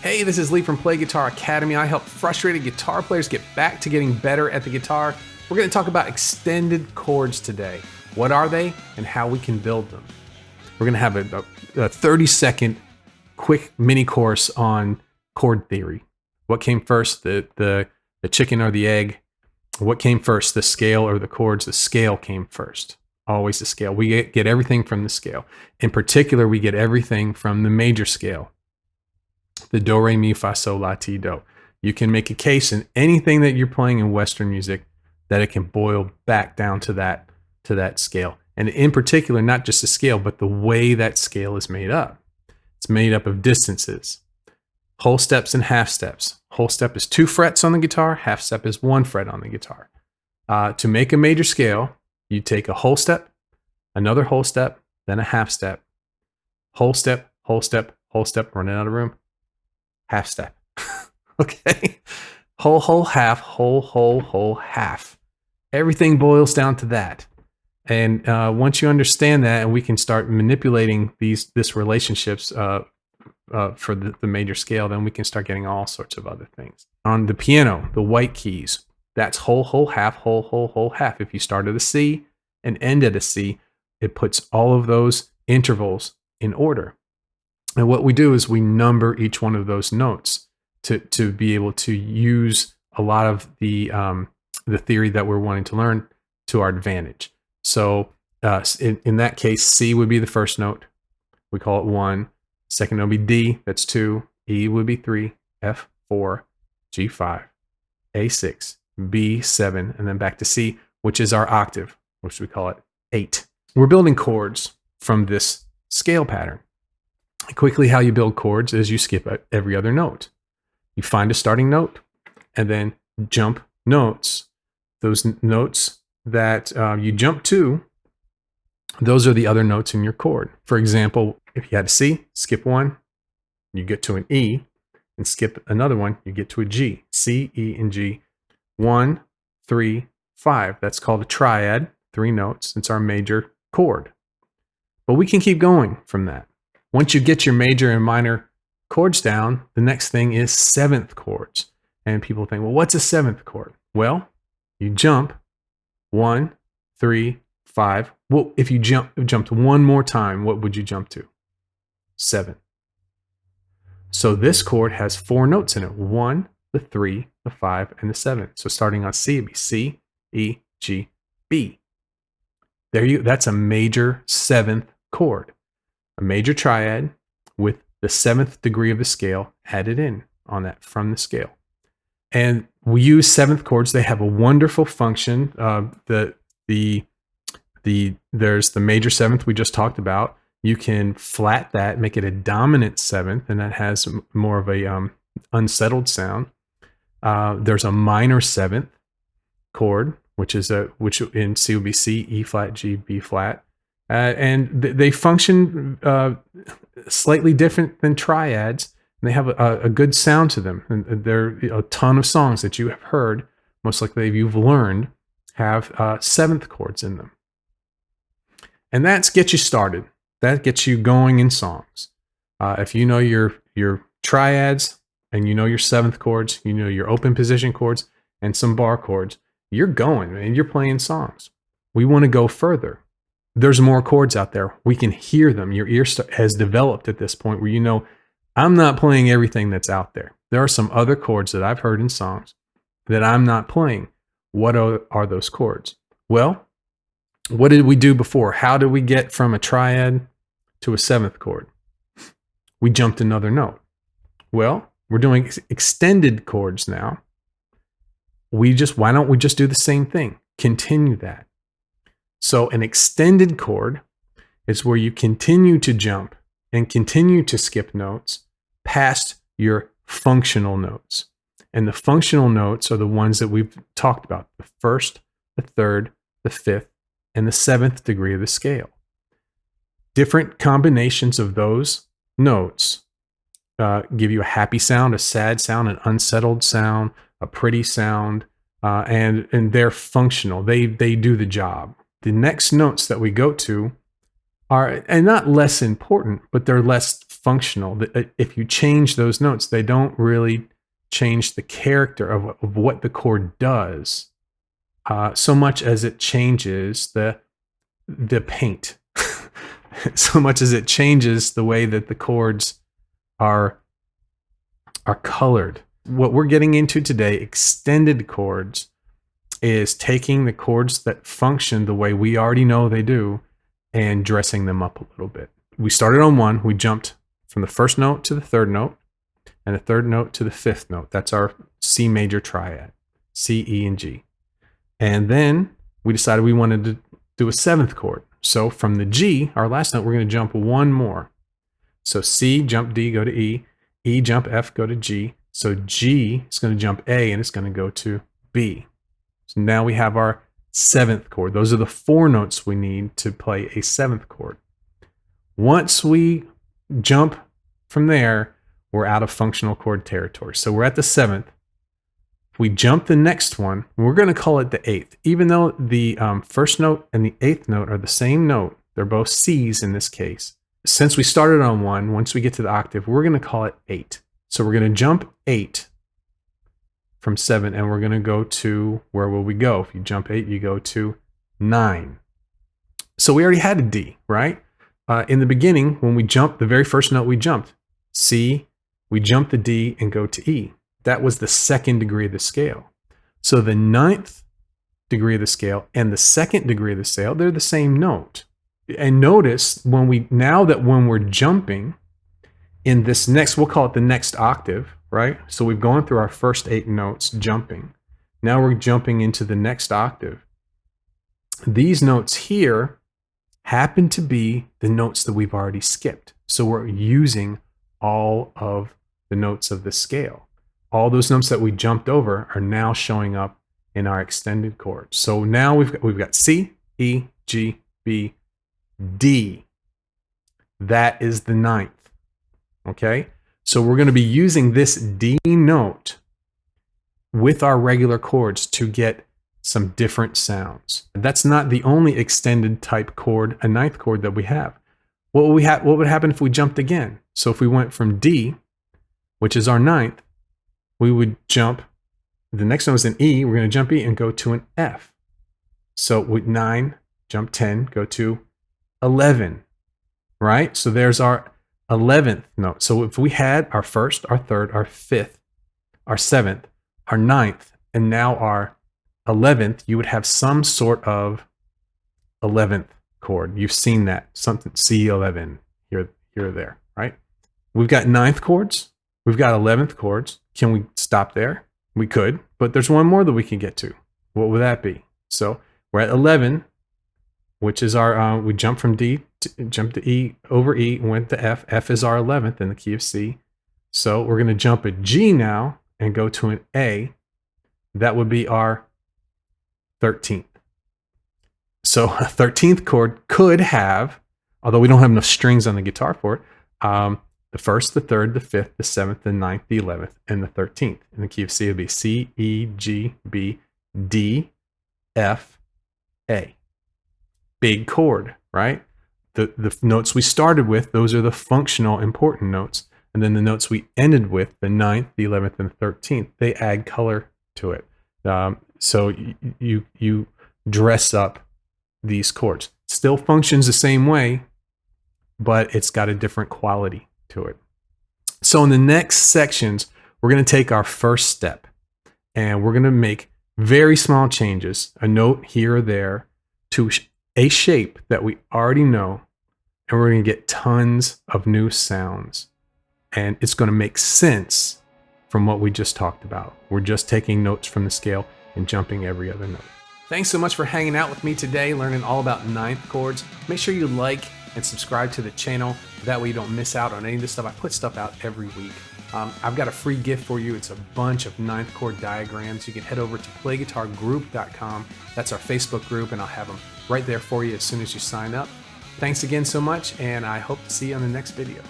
Hey, this is Lee from Play Guitar Academy. I help frustrated guitar players get back to getting better at the guitar. We're going to talk about extended chords today. What are they and how we can build them? We're going to have a 30-second quick mini course on chord theory. What came first, the chicken or the egg? What came first, the scale or the chords? The scale came first. Always the scale. We get everything from the scale. In particular, we get everything from the major scale. The do, re, mi, fa, sol, la, ti, do. You can make a case in anything that you're playing in Western music that it can boil back down to that scale. And in particular, not just the scale, but the way that scale is made up. It's made up of distances, whole steps and half steps. Whole step is 2 frets on the guitar, half step is 1 fret on the guitar. To make a major scale, you take a whole step, another whole step, then a half step, whole step, whole step, whole step, running out of room, half step. Okay? Whole, half, whole, half. Everything boils down to that. And once you understand that, and we can start manipulating this relationships for the major scale, then we can start getting all sorts of other things. On the piano, the white keys, that's whole, half, whole, half. If you start at a C and end at a C, it puts all of those intervals in order. And what we do is we number each one of those notes to be able to use a lot of the theory that we're wanting to learn to our advantage. So in that case, C would be the first note. We call it 1. Second note would be D, that's 2. E would be 3. F, 4. G, 5. A, 6. B, 7. And then back to C, which is our octave, which we call it 8. We're building chords from this scale pattern. Quickly, how you build chords is you skip every other note. You find a starting note and then jump notes. Those notes that you jump to, those are the other notes in your chord. For example, if you had a C, skip 1, you get to an E, and skip another one, you get to a G. C, E, and G. 1, 3, 5. That's called a triad, 3 notes. It's our major chord. But we can keep going from that. Once you get your major and minor chords down, the next thing is 7th chords. And people think, well, what's a 7th chord? Well, you jump 1, 3, 5. Well, if you jumped one more time, what would you jump to? 7. So this chord has 4 notes in it. 1, the 3, the 5, and the 7. So starting on C, it'd be C, E, G, B. That's a major 7th chord. A major triad with the 7th degree of the scale added in on that from the scale. And we use 7th chords. They have a wonderful function. There's the major 7th we just talked about. You can flat that, make it a dominant 7th, and that has more of a unsettled sound. There's a minor 7th chord, which in C would be C, E flat, G, B flat. And they function slightly different than triads. And they have a good sound to them. And there are a ton of songs that you have heard, most likely you've learned, have 7th chords in them. And that gets you started. That gets you going in songs. If you know your triads and you know your 7th chords, you know your open position chords and some bar chords, you're going and you're playing songs. We want to go further. There's more chords out there. We can hear them. Your ear has developed at this point where you know, I'm not playing everything that's out there. There are some other chords that I've heard in songs that I'm not playing. What are those chords? Well, what did we do before? How did we get from a triad to a 7th chord? We jumped another note. Well, we're doing extended chords now. Why don't we just do the same thing? Continue that. So an extended chord is where you continue to jump and continue to skip notes past your functional notes. And the functional notes are the ones that we've talked about: the 1st, the 3rd, the 5th, and the 7th degree of the scale. Different combinations of those notes give you a happy sound, a sad sound, an unsettled sound, a pretty sound, and they're functional. They do the job. The next notes that we go to are, and not less important, but they're less functional. If you change those notes, they don't really change the character of what the chord does, so much as it changes the paint, so much as it changes the way that the chords are colored. What we're getting into today, extended chords, is taking the chords that function the way we already know they do and dressing them up a little bit. We started on 1, we jumped from the first note to the third note, and the third note to the fifth note. That's our C major triad, C, E, and G. And then we decided we wanted to do a 7th chord. So from the G, our last note, we're going to jump 1 more. So C, jump D, go to E. E, jump F, go to G. So G is going to jump A, and it's going to go to B. So now we have our 7th chord. Those are the 4 notes we need to play a 7th chord. Once we jump from there, we're out of functional chord territory. So we're at the 7th. If we jump the next one, we're going to call it the 8th. Even though the first note and the 8th note are the same note, they're both C's in this case. Since we started on 1, once we get to the octave, we're going to call it 8. So we're going to jump 8 from 7, and we're going to go to, where will we go? If you jump 8, you go to 9. So we already had a D, right? In the beginning, when we jumped, the very first note we jumped, C, we jumped the D and go to E. That was the 2nd degree of the scale. So the 9th degree of the scale and the 2nd degree of the scale, they're the same note. And notice when we're jumping in this next, we'll call it the next octave, right? So we've gone through our first 8 notes jumping. Now we're jumping into the next octave. These notes here happen to be the notes that we've already skipped. So we're using all of the notes of the scale. All those notes that we jumped over are now showing up in our extended chords. So now we've got C, E, G, B, D. That is the 9th. Okay? So we're going to be using this D note with our regular chords to get some different sounds. That's not the only extended type chord, a 9th chord that we have. What would happen if we jumped again? So if we went from D, which is our 9th, we would jump, the next note is an E, we're going to jump E and go to an F. So with 9, jump 10, go to 11, right? So there's our 11th note. So if we had our 1st, our 3rd, our 5th, our 7th, our 9th, and now our 11th, you would have some sort of 11th chord. You've seen that, something C11 here or there, right? We've got 9th chords. We've got 11th chords. Can we stop there? We could, but there's one more that we can get to. What would that be? So we're at 11, which is our, we jump from D, jump to E, over E, went to F. F is our 11th in the key of C. So we're going to jump a G now and go to an A. That would be our 13th. So a 13th chord could have, although we don't have enough strings on the guitar for it, the 1st, the 3rd, the 5th, the 7th, the 9th, the 11th, and the 13th. In the key of C, it would be C, E, G, B, D, F, A. Big chord, right? The notes we started with, those are the functional important notes. And then the notes we ended with, the 9th, the 11th, and the 13th, they add color to it. So you dress up these chords. Still functions the same way, but it's got a different quality to it. So in the next sections, we're going to take our first step and we're going to make very small changes, a note here or there, to a shape that we already know, and we're going to get tons of new sounds. And it's going to make sense from what we just talked about. We're just taking notes from the scale and jumping every other note. Thanks so much for hanging out with me today, learning all about 9th chords. Make sure you like and subscribe to the channel. That way you don't miss out on any of this stuff. I put stuff out every week. I've got a free gift for you. It's a bunch of 9th chord diagrams. You can head over to playguitargroup.com. That's our Facebook group, and I'll have them right there for you as soon as you sign up. Thanks again so much, and I hope to see you on the next video.